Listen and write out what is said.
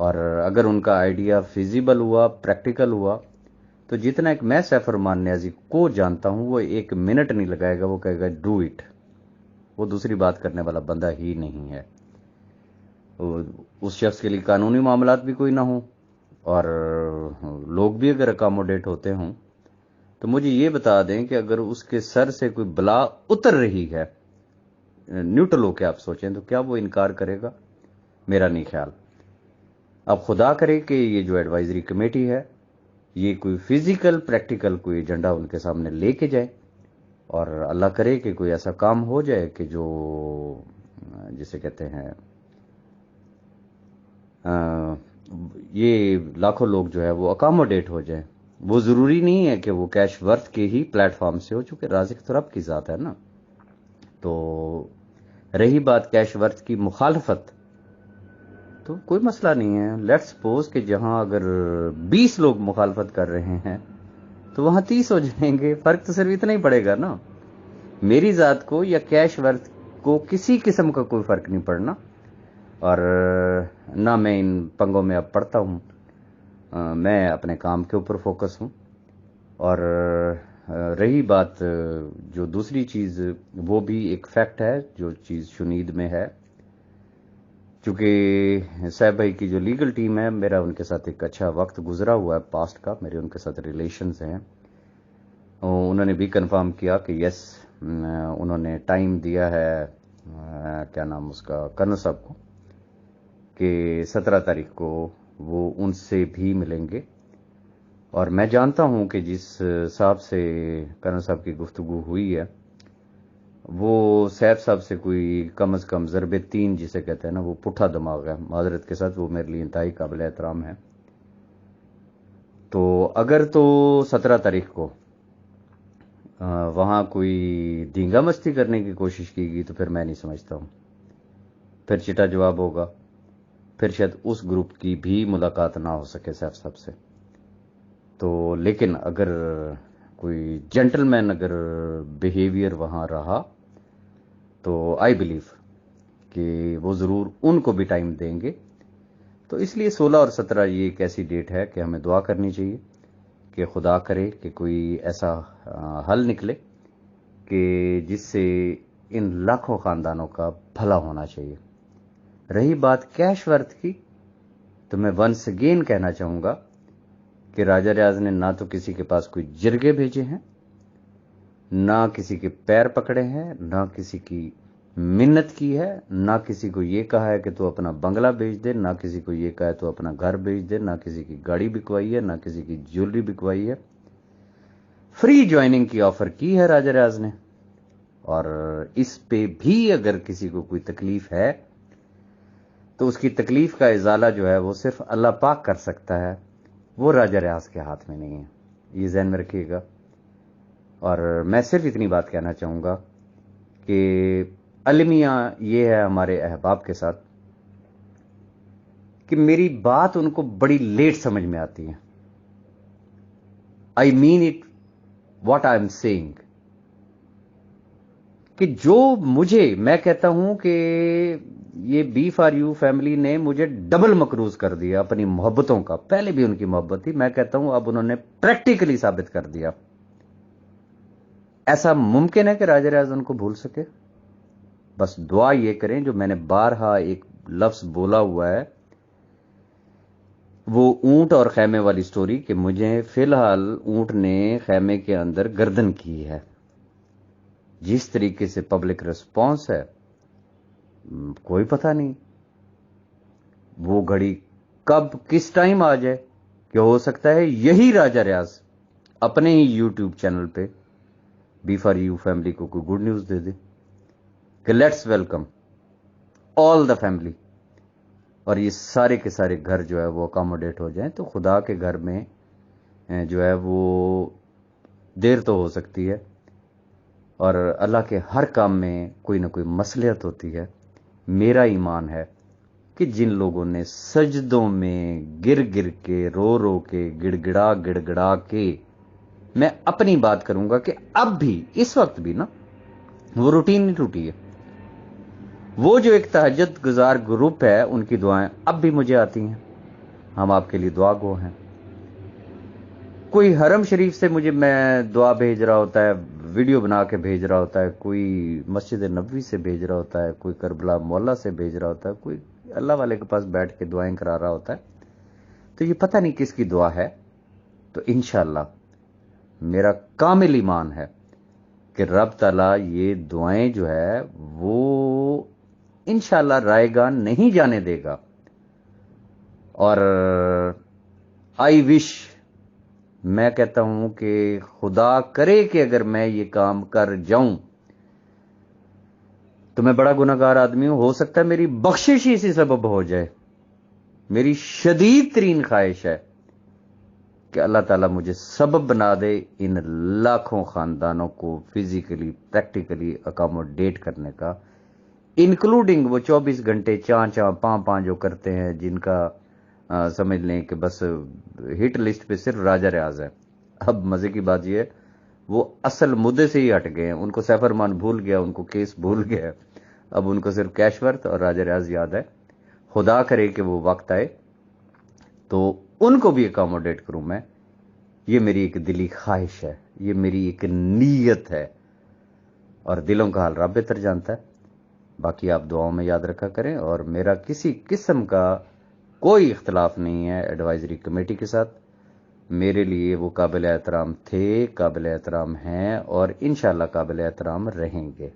اور اگر ان کا آئیڈیا فیزیبل ہوا، پریکٹیکل ہوا، تو جتنا ایک میں سیف الرحمان نیازی کو جانتا ہوں وہ 1 منٹ نہیں لگائے گا، وہ کہے گا ڈو اٹ. وہ دوسری بات کرنے والا بندہ ہی نہیں ہے. اس شخص کے لیے قانونی معاملات بھی کوئی نہ ہوں اور لوگ بھی اگر اکاموڈیٹ ہوتے ہوں تو مجھے یہ بتا دیں کہ اگر اس کے سر سے کوئی بلا اتر رہی ہے، نیوٹرل ہو کے آپ سوچیں، تو کیا وہ انکار کرے گا؟ میرا نہیں خیال. اب خدا کرے کہ یہ جو ایڈوائزری کمیٹی ہے یہ کوئی فزیکل پریکٹیکل کوئی ایجنڈا ان کے سامنے لے کے جائے، اور اللہ کرے کہ کوئی ایسا کام ہو جائے کہ جو جسے کہتے ہیں یہ لاکھوں لوگ جو ہے وہ اکاموڈیٹ ہو جائیں. وہ ضروری نہیں ہے کہ وہ کیش ورتھ کے ہی پلیٹ فارم سے ہو، چونکہ رازق تو رب کی ذات ہے نا. تو رہی بات کیش ورتھ کی مخالفت، تو کوئی مسئلہ نہیں ہے. لیٹس سپوز کہ جہاں اگر 20 لوگ مخالفت کر رہے ہیں تو وہاں 30 ہو جائیں گے. فرق تو صرف اتنا ہی پڑے گا نا. میری ذات کو یا کیش ورتھ کو کسی قسم کا کوئی فرق نہیں پڑنا، اور نہ میں ان پنگوں میں اب پڑتا ہوں. میں اپنے کام کے اوپر فوکس ہوں. اور رہی بات جو دوسری چیز، وہ بھی ایک فیکٹ ہے جو چیز شنید میں ہے. چونکہ صاحب بھائی کی جو لیگل ٹیم ہے، میرا ان کے ساتھ ایک اچھا وقت گزرا ہوا ہے پاسٹ کا، میرے ان کے ساتھ ریلیشنز ہیں. انہوں نے بھی کنفرم کیا کہ یس، انہوں نے ٹائم دیا ہے کیا نام اس کا، کرنل صاحب کو، کہ 17 تاریخ کو وہ ان سے بھی ملیں گے. اور میں جانتا ہوں کہ جس صاحب سے کرنل صاحب کی گفتگو ہوئی ہے وہ سیف صاحب سے کوئی کم از کم ضرب 3 جسے کہتے ہیں نا، وہ پٹھا دماغ ہے. معذرت کے ساتھ وہ میرے لیے انتہائی قابل احترام ہے. تو اگر تو 17 تاریخ کو وہاں کوئی دینگا مستی کرنے کی کوشش کی گئی تو پھر میں نہیں سمجھتا ہوں، پھر چٹا جواب ہوگا. پھر شاید اس گروپ کی بھی ملاقات نہ ہو سکے سیف صاحب سے. تو لیکن اگر کوئی جینٹل مین اگر بیہیویئر وہاں رہا تو آئی بلیو کہ وہ ضرور ان کو بھی ٹائم دیں گے. تو اس لیے 16 اور 17 یہ ایک ایسی ڈیٹ ہے کہ ہمیں دعا کرنی چاہیے کہ خدا کرے کہ کوئی ایسا حل نکلے کہ جس سے ان لاکھوں خاندانوں کا بھلا ہونا چاہیے. رہی بات کیش ورتھ کی، تو میں ونس اگین کہنا چاہوں گا کہ راجہ ریاض نے نہ تو کسی کے پاس کوئی جرگے بھیجے ہیں، نہ کسی کے پیر پکڑے ہیں، نہ کسی کی منت کی ہے، نہ کسی کو یہ کہا ہے کہ تو اپنا بنگلہ بیچ دے، نہ کسی کو یہ کہا ہے تو اپنا گھر بیچ دے، نہ کسی کی گاڑی بکوائی ہے، نہ کسی کی جیولری بکوائی ہے. فری جوائننگ کی آفر کی ہے راجہ ریاض نے. اور اس پہ بھی اگر کسی کو کوئی تکلیف ہے تو اس کی تکلیف کا ازالہ جو ہے وہ صرف اللہ پاک کر سکتا ہے، وہ راجہ ریاض کے ہاتھ میں نہیں ہے. یہ ذہن میں رکھیے گا. اور میں صرف اتنی بات کہنا چاہوں گا کہ المیہ یہ ہے ہمارے احباب کے ساتھ کہ میری بات ان کو بڑی لیٹ سمجھ میں آتی ہے. I mean it what I am seeing, کہ جو میں کہتا ہوں کہ یہ بی فار یو فیملی نے مجھے ڈبل مقروض کر دیا اپنی محبتوں کا. پہلے بھی ان کی محبت تھی، میں کہتا ہوں اب انہوں نے پریکٹیکلی ثابت کر دیا. ایسا ممکن ہے کہ راجہ ریاض ان کو بھول سکے؟ بس دعا یہ کریں، جو میں نے بارہا ایک لفظ بولا ہوا ہے، وہ اونٹ اور خیمے والی سٹوری، کہ مجھے فی الحال اونٹ نے خیمے کے اندر گردن کی ہے. جس طریقے سے پبلک ریسپانس ہے کوئی پتہ نہیں وہ گھڑی کب کس ٹائم آ جائے کہ ہو سکتا ہے یہی راجہ ریاض اپنے ہی یوٹیوب چینل پہ بی فار یو فیملی کو کوئی گڈ نیوز دے دے کہ let's welcome all the family, اور یہ سارے کے سارے گھر جو ہے وہ اکاموڈیٹ ہو جائیں. تو خدا کے گھر میں جو ہے وہ دیر تو ہو سکتی ہے، اور اللہ کے ہر کام میں کوئی نہ کوئی مصلحت ہوتی ہے. میرا ایمان ہے کہ جن لوگوں نے سجدوں میں گر گر کے، رو رو کے، گڑ گڑا کے، میں اپنی بات کروں گا کہ اب بھی اس وقت بھی نا وہ روٹین نہیں ٹوٹی ہے. وہ جو ایک تہجد گزار گروپ ہے ان کی دعائیں اب بھی مجھے آتی ہیں. ہم آپ کے لیے دعا گو ہیں. کوئی حرم شریف سے مجھے میں دعا بھیج رہا ہوتا ہے، ویڈیو بنا کے بھیج رہا ہوتا ہے، کوئی مسجد نبوی سے بھیج رہا ہوتا ہے، کوئی کربلا مولا سے بھیج رہا ہوتا ہے، کوئی اللہ والے کے پاس بیٹھ کے دعائیں کرا رہا ہوتا ہے. تو یہ پتہ نہیں کس کی دعا ہے. تو انشاءاللہ میرا کامل ایمان ہے کہ رب تعالیٰ یہ دعائیں جو ہے وہ انشاءاللہ رائے گاہ نہیں جانے دے گا. اور آئی وش، میں کہتا ہوں کہ خدا کرے کہ اگر میں یہ کام کر جاؤں تو میں بڑا گناہگار آدمی ہوں، ہو سکتا ہے میری بخشش ہی اسی سبب ہو جائے. میری شدید ترین خواہش ہے کہ اللہ تعالیٰ مجھے سبب بنا دے ان لاکھوں خاندانوں کو فزیکلی پریکٹیکلی اکاموڈیٹ کرنے کا، انکلوڈنگ وہ 24 گھنٹے چاں پاں جو کرتے ہیں، جن کا سمجھ لیں کہ بس ہٹ لسٹ پہ صرف راجہ ریاض ہے. اب مزے کی بات یہ ہے وہ اصل مدے سے ہی ہٹ گئے ہیں. ان کو سیف ارمان بھول گیا، ان کو کیس بھول گیا، اب ان کو صرف کیش ورتھ اور راجہ ریاض یاد ہے. خدا کرے کہ وہ وقت آئے تو ان کو بھی اکاموڈیٹ کروں میں. یہ میری ایک دلی خواہش ہے، یہ میری ایک نیت ہے، اور دلوں کا حال رب بہتر جانتا ہے. باقی آپ دعاؤں میں یاد رکھا کریں. اور میرا کسی قسم کا کوئی اختلاف نہیں ہے ایڈوائزری کمیٹی کے ساتھ. میرے لیے وہ قابل احترام تھے، قابل احترام ہیں، اور انشاءاللہ قابل احترام رہیں گے.